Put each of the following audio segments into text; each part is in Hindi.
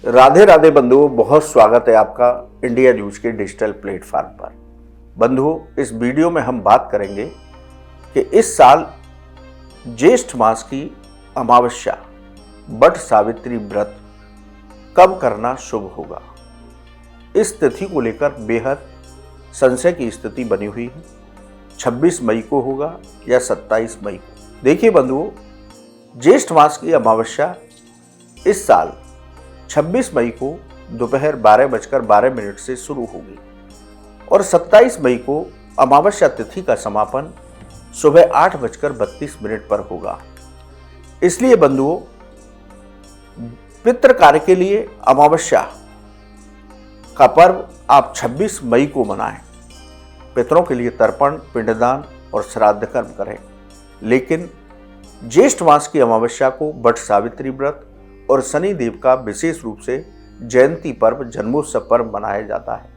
राधे राधे बंधुओं, बहुत स्वागत है आपका इंडिया न्यूज के डिजिटल प्लेटफॉर्म पर। बंधुओं, इस वीडियो में हम बात करेंगे कि इस साल ज्येष्ठ मास की अमावस्या वट सावित्री व्रत कब करना शुभ होगा। इस तिथि को लेकर बेहद संशय की स्थिति बनी हुई है। 26 मई को होगा या 27 मई को। देखिए बंधुओं, ज्येष्ठ मास की अमावस्या इस साल 26 मई को दोपहर 12:12 से शुरू होगी और 27 मई को अमावस्या तिथि का समापन सुबह 8:32 पर होगा। इसलिए बंधुओं, पितृ कार्य के लिए अमावस्या का पर्व आप 26 मई को मनाएं। पितरों के लिए तर्पण, पिंडदान और श्राद्ध कर्म करें। लेकिन ज्येष्ठ मास की अमावस्या को वट सावित्री व्रत और शनि देव का विशेष रूप से जयंती पर्व, जन्मोत्सव पर्व मनाया जाता है।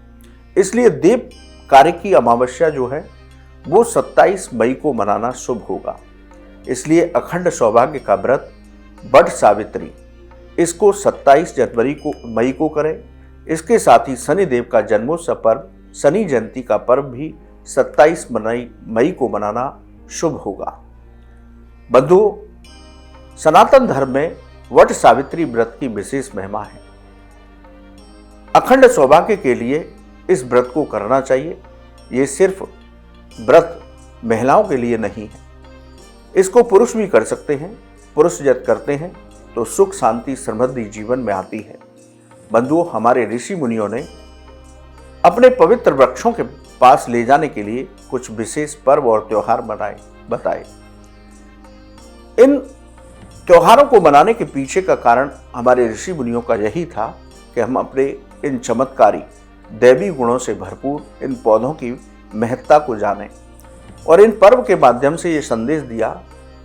इसलिए देव कार्य की अमावस्या जो है वो 27 मई को मनाना शुभ होगा। इसलिए अखंड सौभाग्य का व्रत वट सावित्री, इसको 27 मई को करें। इसके साथ ही शनि देव का जन्मोत्सव पर्व, शनि जयंती का पर्व भी 27 मई को मनाना शुभ होगा। बंधुओं, सनातन धर्म में वट सावित्री व्रत की विशेष महिमा है। अखंड सौभाग्य के लिए इस व्रत को करना चाहिए। ये सिर्फ व्रत महिलाओं के लिए नहीं है, इसको पुरुष भी कर सकते हैं। पुरुष जब करते हैं तो सुख, शांति, समृद्धि जीवन में आती है। बंधुओं, हमारे ऋषि मुनियों ने अपने पवित्र वृक्षों के पास ले जाने के लिए कुछ विशेष पर्व और त्योहार बताए। इन त्योहारों को मनाने के पीछे का कारण हमारे ऋषि मुनियों का यही था कि हम अपने इन चमत्कारी दैवी गुणों से भरपूर इन पौधों की महत्ता को जानें और इन पर्व के माध्यम से ये संदेश दिया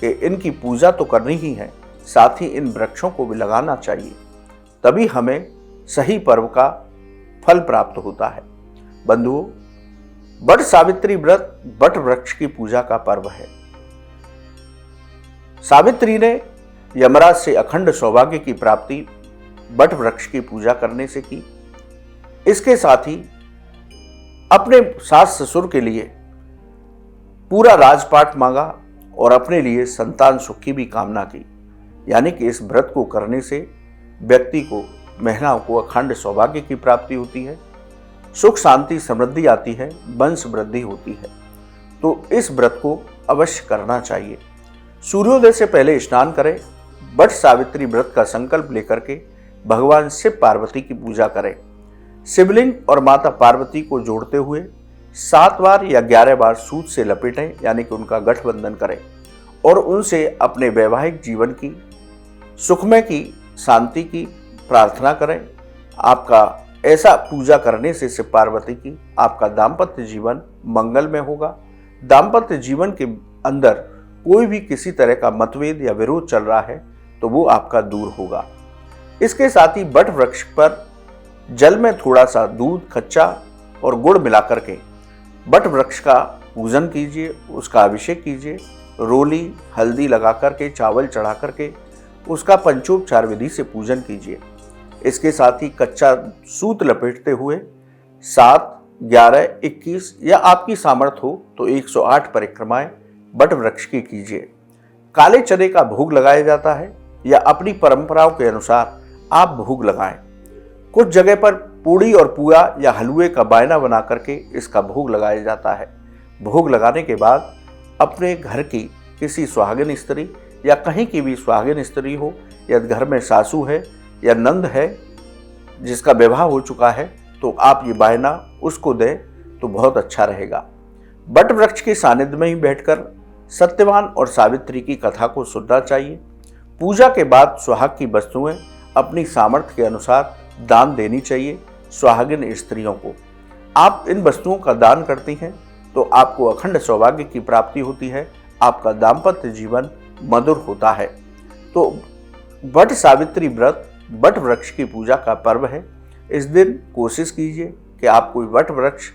कि इनकी पूजा तो करनी ही है, साथ ही इन वृक्षों को भी लगाना चाहिए, तभी हमें सही पर्व का फल प्राप्त होता है। बंधुओं, वट सावित्री व्रत वट वृक्ष की पूजा का पर्व है। सावित्री ने यमराज से अखंड सौभाग्य की प्राप्ति वट वृक्ष की पूजा करने से की। इसके साथ ही अपने सास ससुर के लिए पूरा राजपाट मांगा और अपने लिए संतान सुख की भी कामना की। यानी कि इस व्रत को करने से व्यक्ति को, महिलाओं को अखंड सौभाग्य की प्राप्ति होती है, सुख, शांति, समृद्धि आती है, वंश वृद्धि होती है। तो इस व्रत को अवश्य करना चाहिए। सूर्योदय से पहले स्नान करें। वट सावित्री व्रत का संकल्प लेकर के भगवान शिव पार्वती की पूजा करें। शिवलिंग और माता पार्वती को जोड़ते हुए 7 बार या 11 बार सूत से लपेटें, यानी कि उनका गठबंधन करें और उनसे अपने वैवाहिक जीवन की, सुखमय की, शांति की प्रार्थना करें। आपका ऐसा पूजा करने से शिव पार्वती की आपका दाम्पत्य जीवन मंगलमय होगा। दाम्पत्य जीवन के अंदर कोई भी किसी तरह का मतभेद या विरोध चल रहा है तो वो आपका दूर होगा। इसके साथ ही वट वृक्ष पर जल में थोड़ा सा दूध, कच्चा और गुड़ मिलाकर के वट वृक्ष का पूजन कीजिए, उसका अभिषेक कीजिए। रोली, हल्दी लगा करके, चावल चढ़ा करके उसका पंचोपचार विधि से पूजन कीजिए। इसके साथ ही कच्चा सूत लपेटते हुए 7, 11, 21 या आपकी सामर्थ्य हो तो 108 परिक्रमाएं वट वृक्ष की कीजिए। काले चने का भोग लगाया जाता है या अपनी परंपराओं के अनुसार आप भोग लगाएं। कुछ जगह पर पूड़ी और पुआ या हलवे का बायना बना करके इसका भोग लगाया जाता है। भोग लगाने के बाद अपने घर की किसी सुहागिन स्त्री या कहीं की भी सुहागिन स्त्री हो, या घर में सासू है या नंद है जिसका विवाह हो चुका है, तो आप ये बायना उसको दें तो बहुत अच्छा रहेगा। वट वृक्ष के सानिध्य में ही बैठकर सत्यवान और सावित्री की कथा को सुनना चाहिए। पूजा के बाद सुहाग की वस्तुएं अपनी सामर्थ्य के अनुसार दान देनी चाहिए सुहागिन स्त्रियों को। आप इन वस्तुओं का दान करती हैं तो आपको अखंड सौभाग्य की प्राप्ति होती है, आपका दाम्पत्य जीवन मधुर होता है। तो वट सावित्री व्रत वट वृक्ष की पूजा का पर्व है। इस दिन कोशिश कीजिए कि आप कोई वट वृक्ष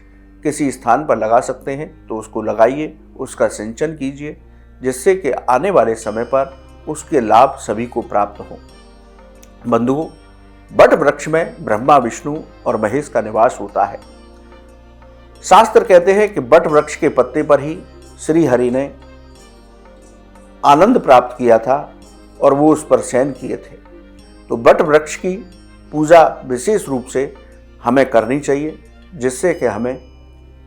किसी स्थान पर लगा सकते हैं तो उसको लगाइए, उसका सिंचन कीजिए, जिससे कि आने वाले समय पर उसके लाभ सभी को प्राप्त हों। बंधुओं, बट वृक्ष में ब्रह्मा, विष्णु और महेश का निवास होता है। शास्त्र कहते हैं कि बट वृक्ष के पत्ते पर ही श्री हरि ने आनंद प्राप्त किया था और वो उस पर शयन किए थे। तो बट वृक्ष की पूजा विशेष रूप से हमें करनी चाहिए, जिससे कि हमें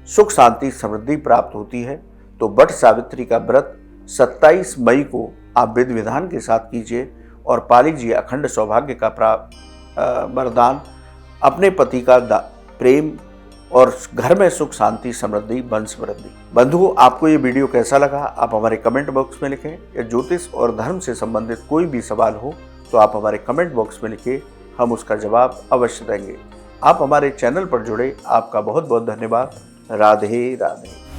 सुख, शांति, समृद्धि प्राप्त होती है। तो बट सावित्री का व्रत 27 मई को आप विधि विधान के साथ कीजिए और पा लीजिए अखंड सौभाग्य का वरदान, अपने पति का प्रेम और घर में सुख, शांति, समृद्धि, वंश वृद्धि। बंधुओं, आपको ये वीडियो कैसा लगा आप हमारे कमेंट बॉक्स में लिखें। या ज्योतिष और धर्म से संबंधित कोई भी सवाल हो तो आप हमारे कमेंट बॉक्स में लिखिए, हम उसका जवाब अवश्य देंगे। आप हमारे चैनल पर जुड़े, आपका बहुत बहुत धन्यवाद। राधे राधे।